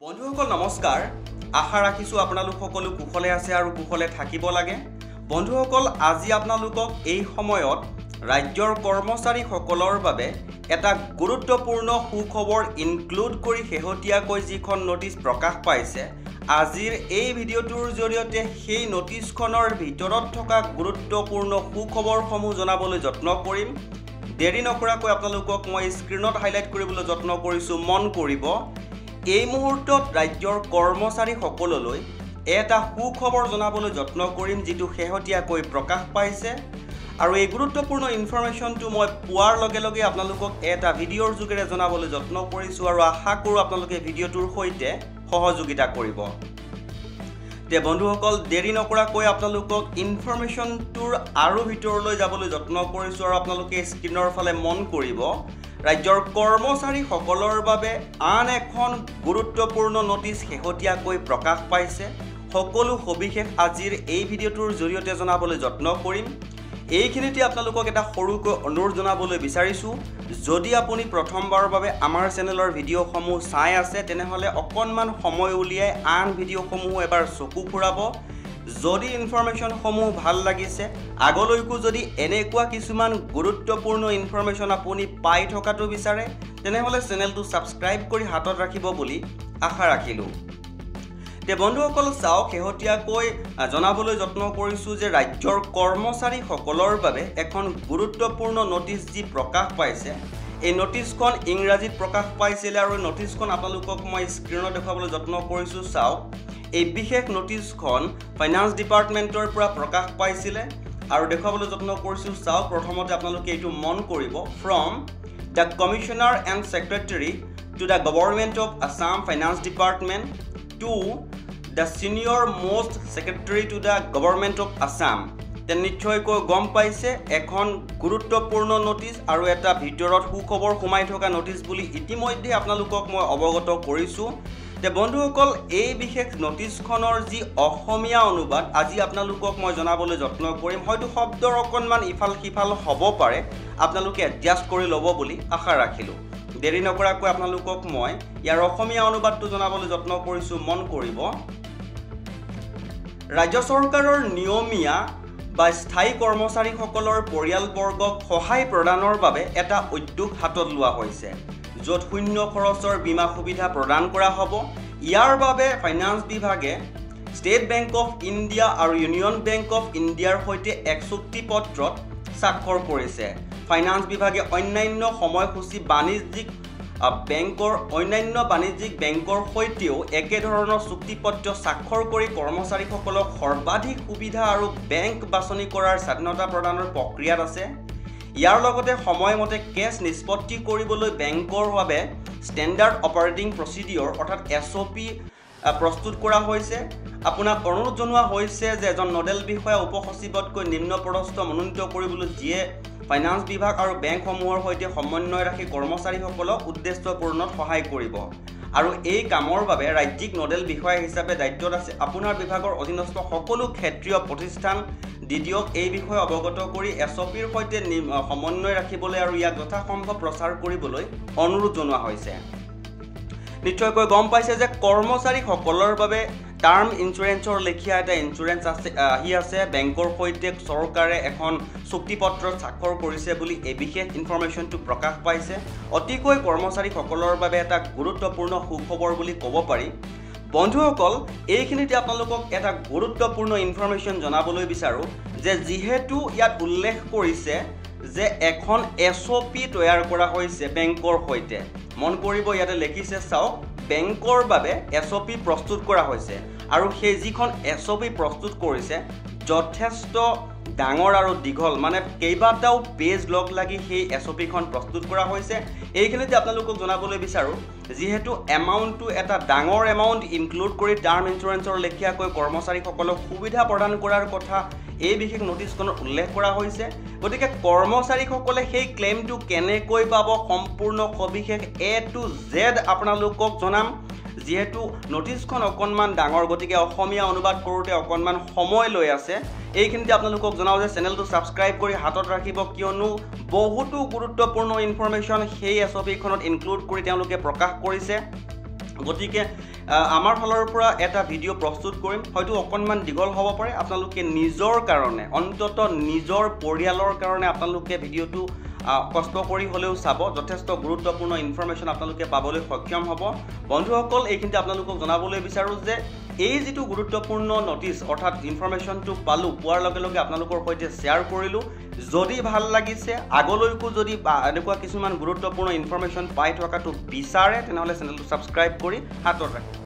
বন্ধুসকল নমস্কাৰ আশা ৰাখিছো আপোনালোক সকলো কুশলে আছে আৰু কুশলে থাকিব লাগে বন্ধুসকল আজি আপোনালোকক এই সময়ত ৰাজ্যৰ কৰ্মচাৰী সকলৰ বাবে এটা গুৰুত্বপূৰ্ণ সুখবৰ ইনক্লুড কৰি হেহতিয়াকৈ যিখন নোটিছ প্ৰকাশ পাইছে আজিৰ এই ভিডিঅ'টোৰ জৰিয়তে সেই নোটিছখনৰ ভিতৰত থকা গুৰুত্বপূৰ্ণ সুখবৰসমূহ জনাবলৈ যত্ন কৰিম দেৰি নকৰাকৈ আপোনালোকক মই স্ক্ৰীনত হাইলাইট কৰিবলৈ যত্ন কৰিছো মন কৰিব এই মুহূৰ্তত ৰাজ্যৰ কৰ্মচাৰী সকললৈ এটা সুখবৰ জনাবলৈ যত্ন কৰিম যেটো হেহতিয়াকৈ প্ৰকাশ পাইছে আৰু এই গুৰুত্বপূৰ্ণ ইনফৰমেশনটো মই পোৱাৰ লগে লগে আপোনালোকক এটা ভিডিঅ'ৰ যোগেৰে জনাবলৈ যত্ন কৰিছো আৰু আশা কৰো আপোনালোকে ভিডিঅ'টোৰ সৈতে সহযোগিতা কৰিব তে বন্ধুসকল দেৰি নকৰাকৈ আপোনালোকক ইনফৰমেশনটোৰ আৰু ভিতৰলৈ যাবলৈ যত্ন কৰিছো আৰু আপোনালোকে স্ক্ৰীনৰ ফালে মন কৰিব ৰাজ্যৰ কৰ্মচাৰী সকলৰ বাবে আন এখন গুৰুত্বপূৰ্ণ নোটিছ হেহতিয়াকৈ প্ৰকাশ পাইছে সকলো সবিশেষ আজিৰ এই ভিডিঅ'টোৰ জৰিয়তে জনাবলৈ যত্ন কৰিম এইখিনিতে আপোনালোকক এটা সৰুকৈ অনুৰোধ জনাবলৈ বিচাৰিছো যদি আপুনি প্ৰথমবাৰৰ বাবে আমাৰ চেনেলৰ ভিডিঅ'সমূহ চাই আছে তেনেহলে অকনমান সময় উলিয়াই আন ভিডিঅ'সমূহ এবাৰ চকু ফুৰাব যদি ইনফৰমেশন সমূহ ভাল লাগিছে আগলৈকো যদি এনেকুৱা কিছুমান গুৰুত্বপূৰ্ণ ইনফৰমেশন আপুনি পাই থকাটো বিচাৰে তেনেহলে চেনেলটো সাবস্ক্ৰাইব কৰি হাতত ৰাখিব বুলি আশা ৰাখিলো তে বন্ধুসকল চাওক হেহতিয়াকৈ জনাবলৈ যত্ন কৰিছো যে ৰাজ্যৰ কৰ্মচাৰী সকলৰ বাবে এখন গুৰুত্বপূৰ্ণ নোটিছ যি প্ৰকাশ পাইছে এই নোটিছখন ইংৰাজীত প্ৰকাশ পাইছিল আৰু নোটিছখন আপোনালোকক মই স্ক্ৰীনত দেখাবলৈ যত্ন কৰিছো চাওক এই বিশেষ নোটিছখন ফাইনান্স ডিপাৰ্টমেন্টৰ পৰা প্ৰকাশ পাইছিলে আৰু দেখাবলৈ যত্ন কৰিছো চাওক প্ৰথমতে আপোনালোকে এইটো মন কৰিব from the commissioner and secretary to the government of Assam finance department to the senior most secretary to the government of Assam তে নিশ্চয়কৈ গম পাইছে এখন গুৰুত্বপূৰ্ণ নোটিছ আৰু এটা ভিতৰত সুখবৰ সোমাই থকা নোটিছ বুলি ইতিমধ্যে আপোনালোকক মই অৱগত কৰিছো তে বন্ধুসকল এই বিশেষ নোটিছখনৰ যি অসমীয়া অনুবাদ আজি আপোনালোকক মই জনাবলৈ যত্ন কৰিম হয়তো শব্দৰ অকনমান ইফাল সিফাল হ'ব পাৰে আপোনালোকে এডজাস্ট কৰি ল'ব বুলি আশা ৰাখিলো দেৰি নকৰাকৈ আপোনালোকক মই ইয়াৰ অসমীয়া অনুবাদটো জনাবলৈ যত্ন কৰিছো মন কৰিব ৰাজ্য চৰকাৰৰ নিয়মীয়া বা স্থায়ী কৰ্মচাৰীসকলৰ পৰিয়ালবৰ্গক সহায় প্ৰদানৰ বাবে এটা উদ্যোগ হাতত লোৱা হৈছে য'ত শূন্য খৰচৰ বীমা সুবিধা প্ৰদান কৰা হ'ব ইয়াৰ বাবে ফাইনান্স বিভাগে ষ্টেট বেংক অফ ইণ্ডিয়া আৰু ইউনিয়ন বেংক অফ ইণ্ডিয়াৰ সৈতে এক চুক্তিপত্ৰত স্বাক্ষৰ কৰিছে ফাইনান্স বিভাগে অন্যান্য সময়সূচী বাণিজ্যিক বেংকৰ সৈতেও একে ধৰণৰ চুক্তিপত্ৰ স্বাক্ষৰ কৰি কৰ্মচাৰীসকলক সৰ্বাধিক সুবিধা আৰু বেংক বাছনি কৰাৰ স্বাধীনতা প্ৰদানৰ প্ৰক্ৰিয়াত আছে ইয়াৰ লগতে সময়মতে কেছ নিষ্পত্তি কৰিবলৈ বেংকৰ বাবে ষ্টেণ্ডাৰ্ড অপাৰেটিং প্ৰচিডিউৰ অৰ্থাৎ SOP প্ৰস্তুত কৰা হৈছে আপোনাক অনুৰোধ জনোৱা হৈছে যে এজন নডেল বিষয়া উপসচিবতকৈ নিম্ন পদস্থ মনোনীত কৰিবলৈ যিয়ে ফাইনান্স বিভাগ আৰু বেংকসমূহৰ সৈতে সমন্বয় ৰাখি কৰ্মচাৰীসকলক উদ্দেশ্য পূৰণত সহায় কৰিব আৰু এই কামৰ বাবে ৰাজ্যিক নডেল বিষয়া হিচাপে দায়িত্বত আছে আপোনাৰ বিভাগৰ অধীনস্থ সকলো ক্ষেত্ৰীয় প্ৰতিষ্ঠান দিদিওক এই বিষয়ে অৱগত কৰি SOPৰ সৈতে সমন্বয় ৰাখিবলৈ আৰু ইয়াক যথাসম্ভৱ প্ৰচাৰ কৰিবলৈ অনুৰোধ জনোৱা হৈছে নিশ্চয়কৈ গম পাইছে যে কৰ্মচাৰী সকলৰ বাবে টাৰ্ম ইনস্যুৰেন্সৰ লেখিয়া এটা ইনস্যুৰেন্স আছে বেংকৰ সৈতে চৰকাৰে এখন চুক্তিপত্ৰত স্বাক্ষৰ কৰিছে বুলি এই বিশেষ ইনফৰমেশনটো প্ৰকাশ পাইছে অতিকৈ কৰ্মচাৰী সকলৰ বাবে এটা গুৰুত্বপূৰ্ণ সুখবৰ বুলি ক'ব পাৰি বন্ধুসকল এইখিনিতে আপোনালোকক এটা গুৰুত্বপূৰ্ণ ইনফৰমেশন জনাবলৈ বিচাৰো যে যিহেতু ইয়াত উল্লেখ কৰিছে যে এখন SOP তৈয়াৰ কৰা হৈছে বেংকৰ সৈতে মন কৰিব ইয়াতে লিখিছে চাওক বেংকৰ বাবে SOP প্ৰস্তুত কৰা হৈছে আৰু সেই যিখন SOP প্ৰস্তুত কৰিছে যথেষ্ট ডাঙৰ আৰু দীঘল মানে কেইবাটাও পেজ লগ লাগি সেই SOPখন প্ৰস্তুত কৰা হৈছে এইখিনিতে আপোনালোকক জনাবলৈ বিচাৰো যেহেতু এমাউন্টটো এটা ডাঙৰ এমাউন্ট ইনক্লুড কৰি টাৰ্ম ইনস্যুৰেন্সৰ লেখিয়াকৈ কৰ্মচাৰীসকলক সুবিধা প্ৰদান কৰাৰ কথা এই বিশেষ নোটিছখনত উল্লেখ কৰা হৈছে গতিকে কৰ্মচাৰীসকলে সেই ক্লেইমটো কেনেকৈ পাব সম্পূৰ্ণ সবিশেষ A to Z আপোনালোকক জনাম যেহেতু নোটিছখন অকনমান ডাঙৰ গতিকে অসমীয়া অনুবাদ কৰোতে অকনমান সময় লৈ আছে এইখিনিতে আপোনালোকক জনাও যে চেনেলটো সাবস্ক্ৰাইব কৰি হাতত ৰাখিব কিয়নো বহুতো গুৰুত্বপূৰ্ণ ইনফৰমেশন সেই SOPখনত ইনক্লুড কৰি তেওঁলোকে প্ৰকাশ কৰিছে গতিকে আমাৰ ফালৰ পৰা এটা ভিডিঅ' প্ৰস্তুত কৰিম হয়তো অকণমান দীঘল হ'ব পাৰে আপোনালোকে নিজৰ কাৰণে অন্তত নিজৰ পৰিয়ালৰ কাৰণে আপোনালোকে ভিডিঅ'টো কষ্ট কৰি হ'লেও চাব যথেষ্ট গুৰুত্বপূৰ্ণ ইনফৰমেশ্যন আপোনালোকে পাবলৈ সক্ষম হ'ব বন্ধুসকল এইখিনিতে আপোনালোকক জনাবলৈ বিচাৰোঁ যে এই যিটো গুৰুত্বপূৰ্ণ নটিচ অৰ্থাৎ ইনফৰমেশ্যনটো পোৱাৰ লগে লগে আপোনালোকৰ সৈতে শ্বেয়াৰ কৰিলোঁ যদি ভাল লাগিছে আগলৈকো যদি এনেকুৱা কিছুমান গুৰুত্বপূৰ্ণ ইনফৰমেশ্যন পাই থকাটো বিচাৰে তেনেহ'লে চেনেলটো ছাবস্ক্ৰাইব কৰি হাতত ৰাখিব